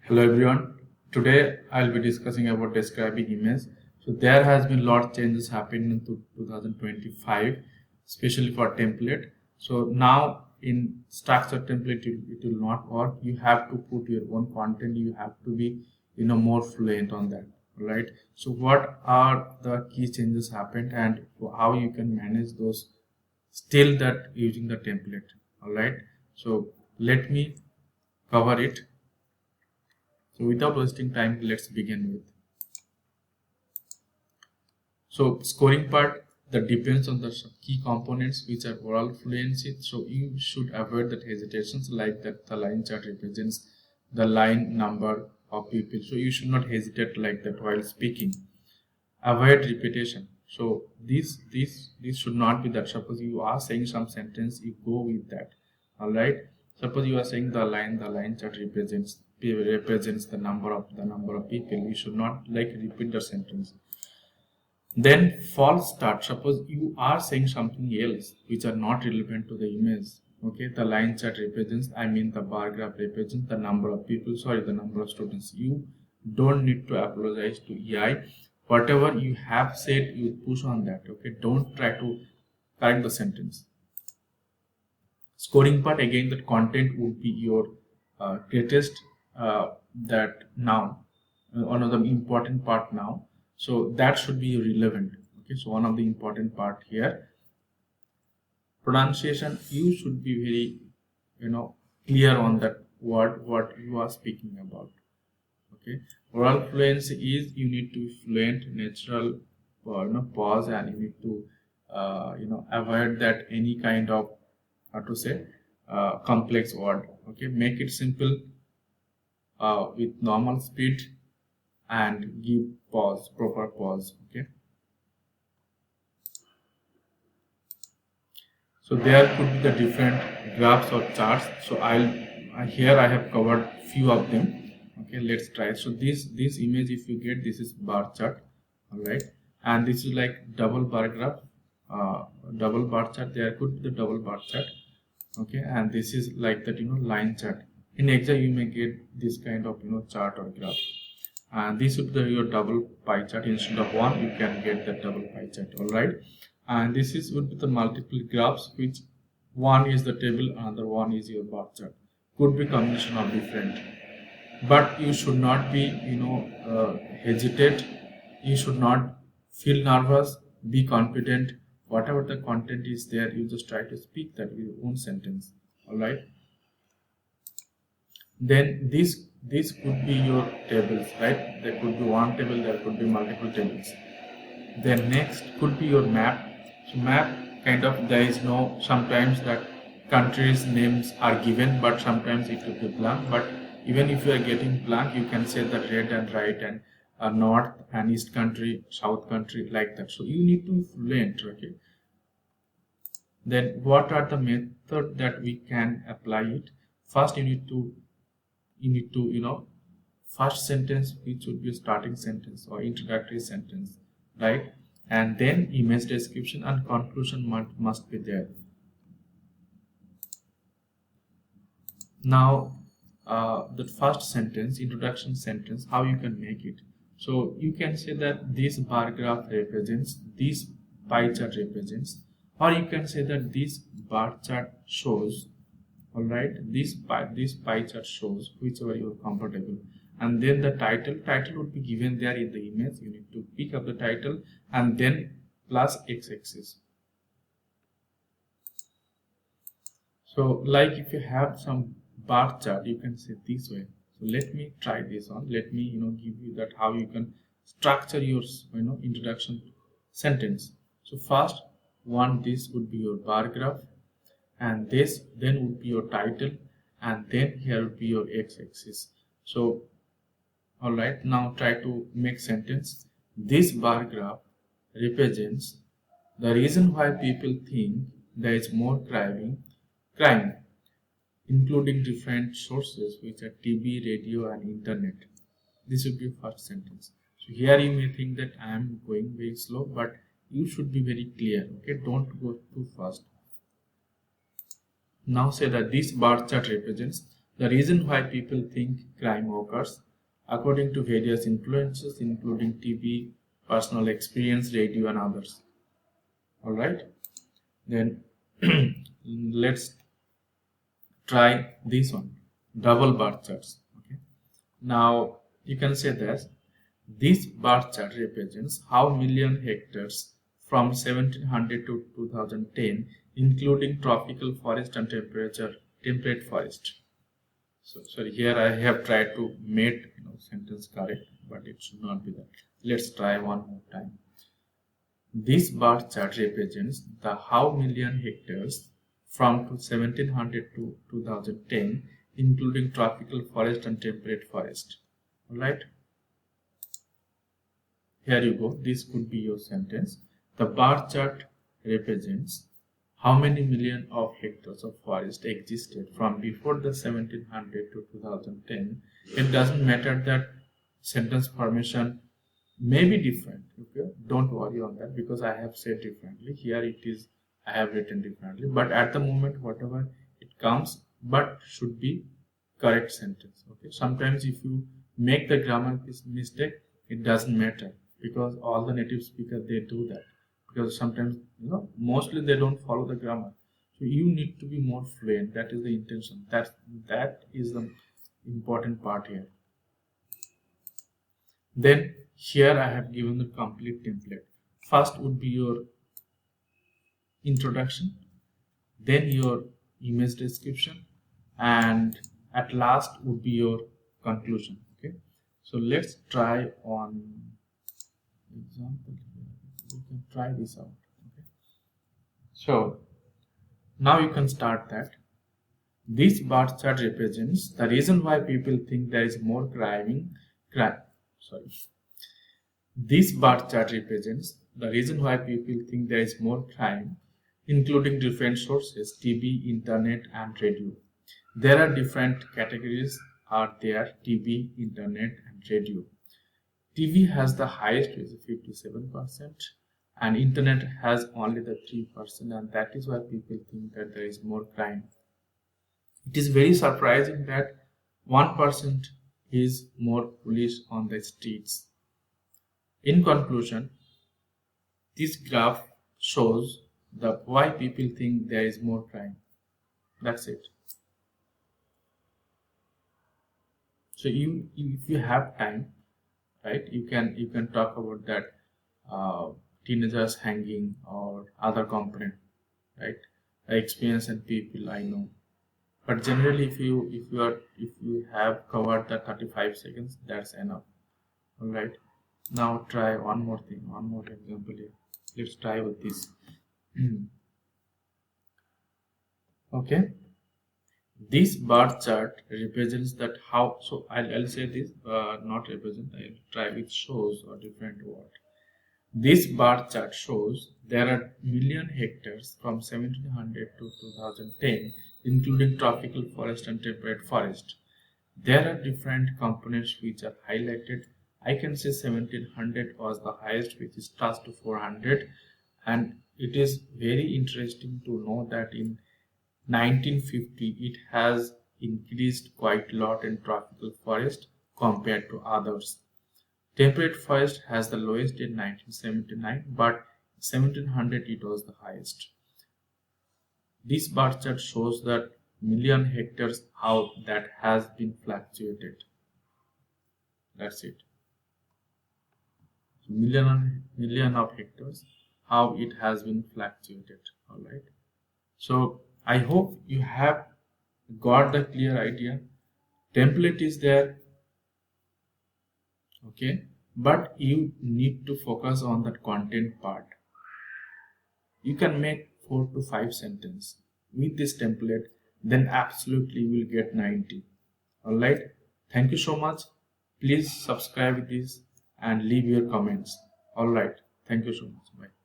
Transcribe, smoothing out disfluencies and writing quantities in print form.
Hello everyone. Today I'll be discussing about describing image. So there has been lot of changes happening in 2025, especially for template. So now in structured template it will not work. You have to put your own content. You have to be more fluent on that, right? So what are the key changes happened and how you can manage those still that using the template, all right? So let me cover it. So without wasting time, let's begin with. So scoring part that depends on the key components which are oral fluency. So you should avoid that hesitations like that the line chart represents the line number of people. So you should not hesitate like that while speaking. Avoid repetition. So this should not be that. Suppose you are saying some sentence, you go with that. All right. Suppose you are saying the line chart represents the number of people. You should not like repeat the sentence. Then false start. Suppose you are saying something else which are not relevant to the image. Okay, the line chart represents, the bar graph represents the number of people, the number of students. You don't need to apologize to AI. Whatever you have said, you push on that. Okay, don't try to correct the sentence. Scoring part, again, that content would be your greatest that now one of the important part now. So that should be relevant. Okay, so one of the important part here. Pronunciation, you should be very clear on that word what you are speaking about. Okay, oral fluency is you need to be fluent, natural pause, and you need to avoid that any kind of how to say complex word. Okay, make it simple with normal speed and give pause, proper pause. Okay, so there could be the different graphs or charts. So here I have covered few of them. Okay, let's try. So this image, if you get, this is bar chart, all right, and this is like double bar graph, double bar chart. There could be the double bar chart. Okay, and this is like that line chart. In exam you may get this kind of chart or graph, and this would be your double pie chart. Instead of one, you can get the double pie chart, all right. And this would be the multiple graphs, which one is the table, another one is your bar chart. Could be combination of different, but you should not be hesitate. You should not feel nervous. Be confident. Whatever the content is there, you just try to speak that with your own sentence, all right. Then this could be your tables, right? There could be one table, there could be multiple tables. Then next could be your map. So map, kind of, there is no, sometimes that countries names are given, but sometimes it could be blank. But even if you are getting blank, you can say that red and right and north and east country, south country, like that. So you need to be fluent. Okay, then what are the method that we can apply it? First you need to first sentence, which would be a starting sentence or introductory sentence, right? And then image description and conclusion must be there. Now the first sentence, introduction sentence, how you can make it? So you can say that this bar graph represents, this pie chart represents, or you can say that this bar chart shows, all right, this pie chart shows, whichever you are comfortable. And then the title would be given there in the image. You need to pick up the title and then plus x-axis. So like if you have some bar chart, you can say this way. So let me try this on. Let me give you that how you can structure your introduction sentence. So first one, this would be your bar graph, and this then would be your title, and then here would be your x-axis. So all right, now try to make sentence. This bar graph represents the reason why people think there is more crime, including different sources which are TV, radio, and internet. This would be first sentence. So here you may think that I am going very slow, but you should be very clear. Okay, don't go too fast. Now say that this bar chart represents The reason why people think crime occurs, according to various influences, including TV, personal experience, radio, and others. All right. Then let's try this one, double bar charts. Okay. Now you can say that this bar chart represents how million hectares from 1700 to 2010, including tropical forest and temperate forest. So sorry, here I have tried to make sentence correct, but it should not be that. Let's try one more time. This bar chart represents the how million hectares from 1700 to 2010, including tropical forest and temperate forest. All right. Here you go. This could be your sentence. The bar chart represents how many million of hectares of forest existed from before the 1700 to 2010. It doesn't matter that sentence formation may be different. Okay, don't worry on that because I have said differently. Here it is, I have written differently. But at the moment, whatever it comes, but should be correct sentence. Okay, sometimes if you make the grammar mistake, it doesn't matter because all the native speakers they do that. Because sometimes mostly they don't follow the grammar, so you need to be more fluent. That is the intention. That is the important part here. Then here I have given the complete template. First would be your introduction, then your image description, and at last would be your conclusion. Okay, so let's try on example. You can try this out. Okay. So now you can start that. This bar chart represents the reason why people think there is more crime. This bar chart represents the reason why people think there is more crime, including different sources, TV, internet, and radio. There are different categories are there: TV, internet, and radio. TV has the highest, which is 57%, and internet has only the 3%, and that is why people think that there is more crime. It is very surprising that 1% is more police on the streets. In conclusion, this graph shows why people think there is more crime. That's it. So if you have time, right, you can talk about that teenagers hanging or other component, right? Experience and people I know, but generally if you have covered the 35 seconds, that's enough. All right. Now try one more thing, one more example here. Let's try with this. Okay. This bar chart represents that how. So I'll say this, not represent. I'll try with shows or different word. This bar chart shows there are million hectares from 1700 to 2010, including tropical forest and temperate forest. There are different components which are highlighted. I can say 1700 was the highest, which is touched to 400, and it is very interesting to know that in 1950 it has increased quite a lot in tropical forest compared to others. Temperate forest has the lowest in 1979, but 1700 it was the highest. This bar chart shows that million hectares how that has been fluctuated. That's it. Million of hectares how it has been fluctuated. All right. So I hope you have got the clear idea. Template is there, okay, but you need to focus on that content part. You can make 4 to 5 sentences with this template, then absolutely you will get 90. All right. Thank you so much. Please subscribe this and leave your comments. All right. Thank you so much. Bye.